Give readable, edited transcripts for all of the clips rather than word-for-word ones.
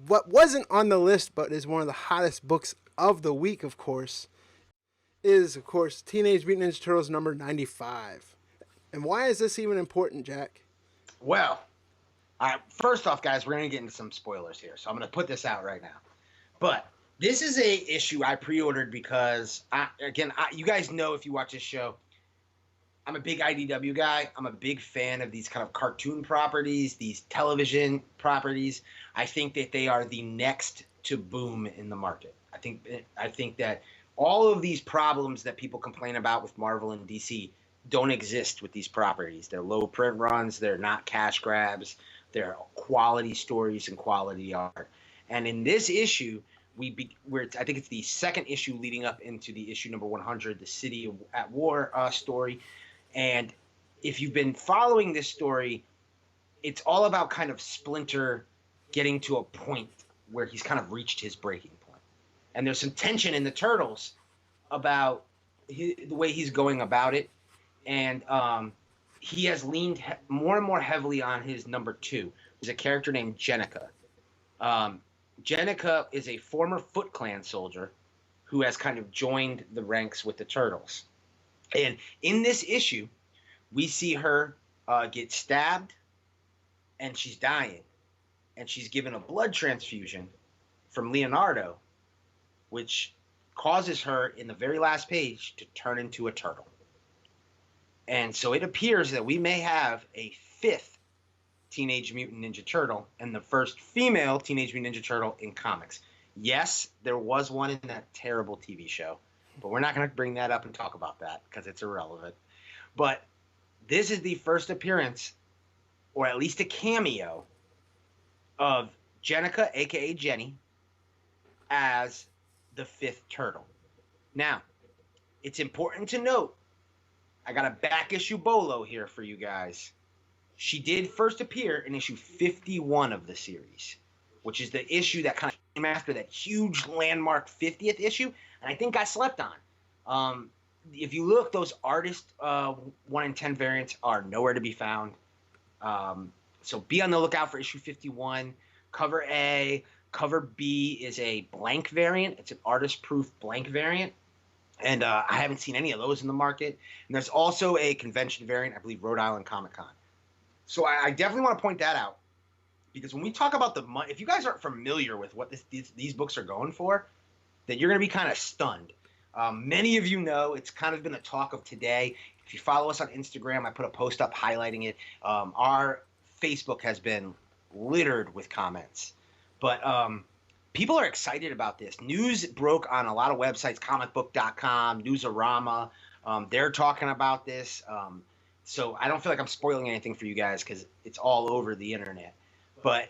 what wasn't on the list, but is one of the hottest books of the week, of course, is, of course, Teenage Mutant Ninja Turtles number 95. And why is this even important, Jack? Well, first off, guys, we're going to get into some spoilers here, so I'm going to put this out right now. But this is a issue I pre-ordered because, you guys know if you watch this show, I'm a big IDW guy. I'm a big fan of these kind of cartoon properties, these television properties. I think that they are the next to boom in the market. I think that all of these problems that people complain about with Marvel and DC don't exist with these properties. They're low print runs. They're not cash grabs. They're quality stories and quality art. And in this issue, I think it's the second issue leading up into the issue number 100, the City at War story. And if you've been following this story, it's all about kind of Splinter getting to a point where he's kind of reached his breaking point. And there's some tension in the Turtles about the way he's going about it. And he has leaned more and more heavily on his number 2. There's a character named Jenica. Jenica is a former Foot Clan soldier who has kind of joined the ranks with the Turtles. And in this issue, we see her get stabbed, and she's dying. And she's given a blood transfusion from Leonardo, which causes her, in the very last page, to turn into a turtle. And so it appears that we may have a 5th Teenage Mutant Ninja Turtle and the first female Teenage Mutant Ninja Turtle in comics. Yes, there was one in that terrible TV show, but we're not going to bring that up and talk about that because it's irrelevant. But this is the first appearance, or at least a cameo, of Jenica, a.k.a. Jenny, as the 5th turtle. Now, it's important to note, I got a back issue bolo here for you guys. She did first appear in issue 51 of the series, which is the issue that kind of came after that huge landmark 50th issue, and I think got slept on. If you look, those artist 1 in 10 variants are nowhere to be found. So be on the lookout for issue 51. Cover A. Cover B is a blank variant. It's an artist-proof blank variant. And I haven't seen any of those in the market. And there's also a convention variant, I believe Rhode Island Comic Con. So I definitely want to point that out. Because when we talk about the money, if you guys aren't familiar with what these books are going for, then you're going to be kind of stunned. Many of you know it's kind of been a talk of today. If you follow us on Instagram, I put a post up highlighting it. Our Facebook has been littered with comments. But people are excited about this. News broke on a lot of websites, comicbook.com, Newsarama. They're talking about this. So I don't feel like I'm spoiling anything for you guys because it's all over the internet. But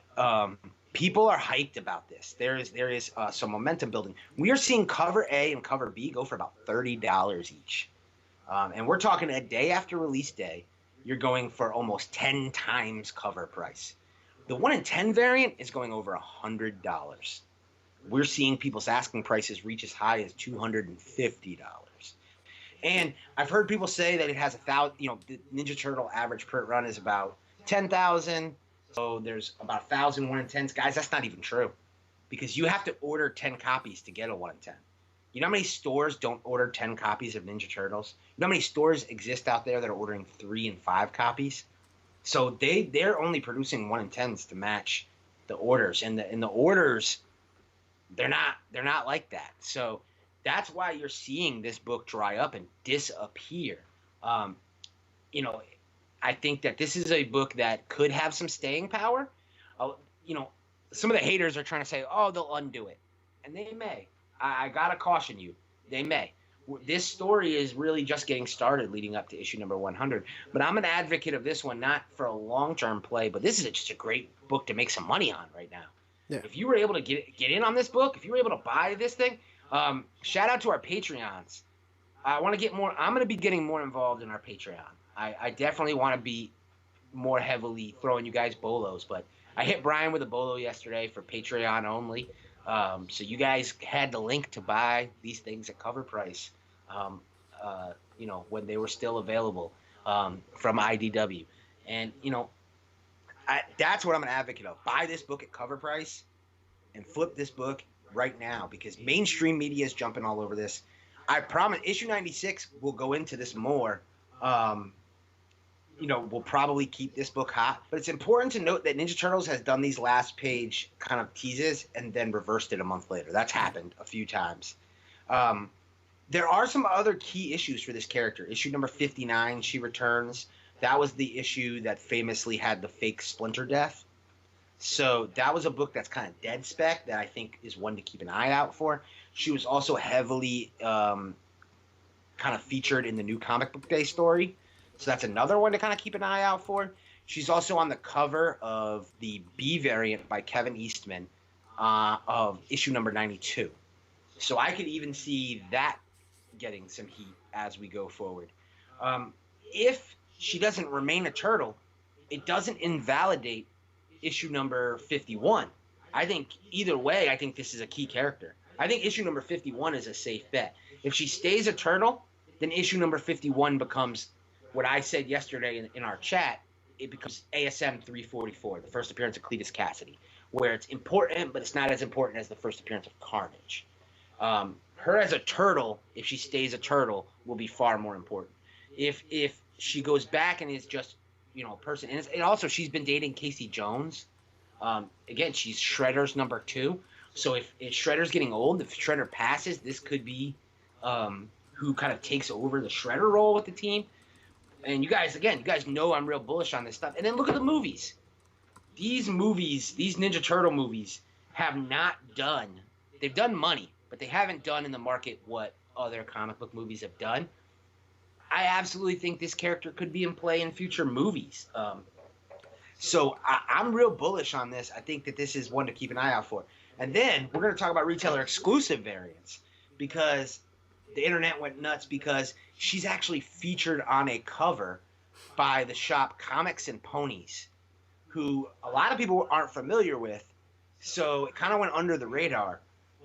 people are hyped about this. There is some momentum building. We are seeing cover A and cover B go for about $30 each. And we're talking a day after release day, you're going for almost 10 times cover price. The 1 in 10 variant is going over $100. We're seeing people's asking prices reach as high as $250. And I've heard people say that it has 1,000. The Ninja Turtle average print run is about 10,000. So there's about 1,000 1 in 10s. Guys, that's not even true, because you have to order 10 copies to get a 1 in 10. You know how many stores don't order 10 copies of Ninja Turtles? You know how many stores exist out there that are ordering 3 and 5 copies? So they're only producing 1 in 10s to match the orders, and the orders, they're not like that. So that's why you're seeing this book dry up and disappear. I think that this is a book that could have some staying power. Some of the haters are trying to say, oh, they'll undo it, and they may. I gotta caution you, they may. This story is really just getting started leading up to issue number 100. But I'm an advocate of this one, not for a long-term play, but this is just a great book to make some money on right now. Yeah. If you were able to get in on this book, if you were able to buy this thing, shout out to our Patreons. I'm going to be getting more involved in our Patreon. I definitely want to be more heavily throwing you guys bolos, but I hit Brian with a bolo yesterday for Patreon only. So you guys had the link to buy these things at cover price, when they were still available from IDW. And, that's what I'm an advocate of. Buy this book at cover price and flip this book right now, because mainstream media is jumping all over this. I promise issue 96 will go into this more. We'll probably keep this book hot, but it's important to note that Ninja Turtles has done these last page kind of teases and then reversed it a month later. That's happened a few times. There are some other key issues for this character. Issue number 59, she returns. That was the issue that famously had the fake Splinter death. So that was a book that's kind of dead spec that I think is one to keep an eye out for. She was also heavily kind of featured in the new Comic Book Day story. So that's another one to kind of keep an eye out for. She's also on the cover of the B variant by Kevin Eastman of issue number 92. So I could even see that getting some heat as we go forward. If she doesn't remain a turtle, it doesn't invalidate issue number 51. I think either way, I think this is a key character. I think issue number 51 is a safe bet. If she stays a turtle, then issue number 51 becomes what I said yesterday in our chat. It becomes ASM 344, the first appearance of Cletus Cassidy, where it's important, but it's not as important as the first appearance of Carnage. Her as a turtle, if she stays a turtle, will be far more important. If she goes back and is just a person, and also she's been dating Casey Jones. Again, she's Shredder's number 2. So if Shredder's getting old, if Shredder passes, this could be who kind of takes over the Shredder role with the team. And you guys know I'm real bullish on this stuff. And then look at the movies. These Ninja Turtle movies have not done. They've done money, but they haven't done in the market what other comic book movies have done. I absolutely think this character could be in play in future movies. So I'm real bullish on this. I think that this is one to keep an eye out for. And then we're going to talk about retailer exclusive variants, because the internet went nuts because she's actually featured on a cover by the shop Comics and Ponies, who a lot of people aren't familiar with. So it kind of went under the radar.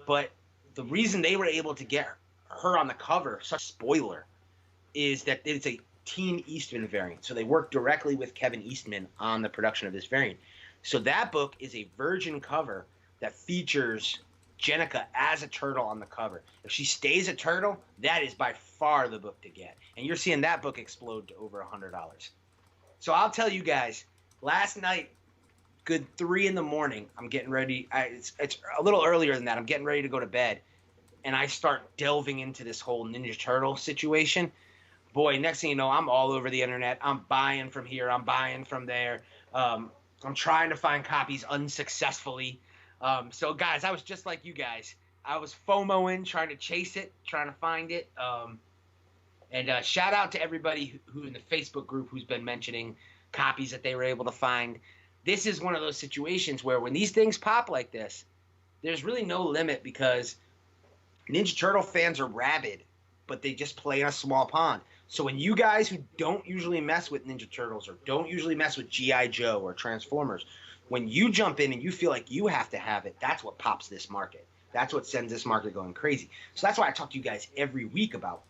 But the reason they were able to get her on the cover, such spoiler, is that it's a Teen Eastman variant. So they worked directly with Kevin Eastman on the production of this variant. So that book is a virgin cover that features Jenica as a turtle on the cover. If she stays a turtle, that is by far the book to get. And you're seeing that book explode to over $100. So I'll tell you guys, last night, good 3 a.m, I'm getting ready. It's a little earlier than that. I'm getting ready to go to bed. And I start delving into this whole Ninja Turtle situation. Boy, next thing you know, I'm all over the internet. I'm buying from here. I'm buying from there. I'm trying to find copies unsuccessfully. So, guys, I was just like you guys. I was FOMOing, trying to chase it, trying to find it. And shout out to everybody who in the Facebook group who's been mentioning copies that they were able to find. This is one of those situations where when these things pop like this, there's really no limit, because Ninja Turtle fans are rabid, but they just play in a small pond. So when you guys who don't usually mess with Ninja Turtles or don't usually mess with G.I. Joe or Transformers, when you jump in and you feel like you have to have it, that's what pops this market. That's what sends this market going crazy. So that's why I talk to you guys every week about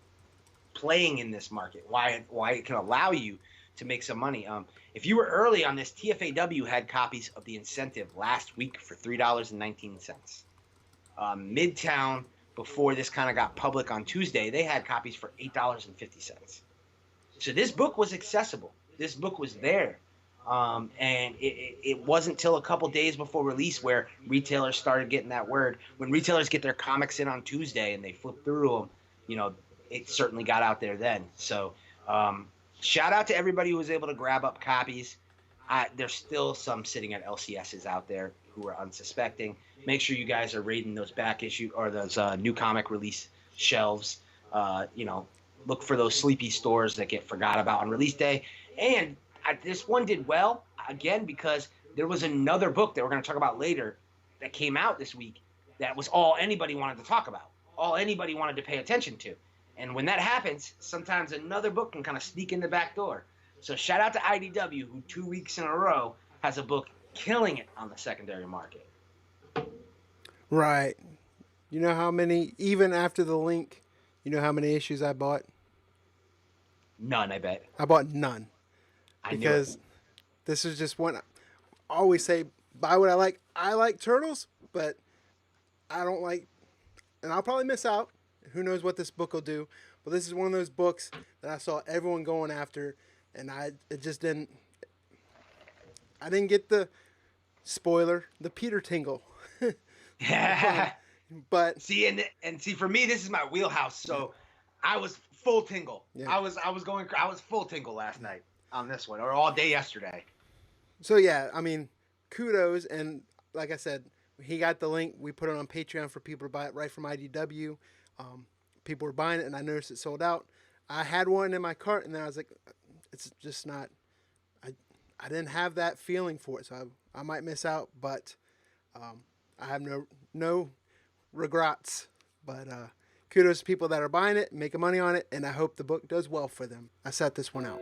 playing in this market, why it can allow you to make some money. If you were early on this, TFAW had copies of The Incentive last week for $3.19. Midtown, before this kind of got public on Tuesday, they had copies for $8.50. So this book was accessible. This book was there. And it wasn't till a couple days before release where retailers started getting that word. When retailers get their comics in on Tuesday and they flip through them, it certainly got out there then. So shout out to everybody who was able to grab up copies. There's still some sitting at LCSs out there who are unsuspecting. Make sure you guys are raiding those back issue or those new comic release shelves. Look for those sleepy stores that get forgot about on release day. And this one did well, again, because there was another book that we're going to talk about later that came out this week that was all anybody wanted to talk about, all anybody wanted to pay attention to. And when that happens, sometimes another book can kind of sneak in the back door. So shout out to IDW, who 2 weeks in a row has a book killing it on the secondary market. Right. You know how many, even after the link, you know how many issues I bought? None, I bet. I bought none. Because this is just one. I always say, buy what I like. I like turtles, but I don't like, and I'll probably miss out. Who knows what this book will do? But this is one of those books that I saw everyone going after, and it just didn't. I didn't get the spoiler, the Peter tingle. Yeah. But see, and see, for me, this is my wheelhouse. So I was full tingle. Yeah. I was full tingle last night on this one, or all day yesterday. So yeah, I mean, kudos, and like I said, he got the link. We put it on Patreon for people to buy it right from IDW. People were buying it, and I noticed it sold out. I had one in my cart, and then I was like, it's just not. I didn't have that feeling for it, so I might miss out, but I have no regrets. But kudos to people that are buying it, making money on it, and I hope the book does well for them. I set this one out.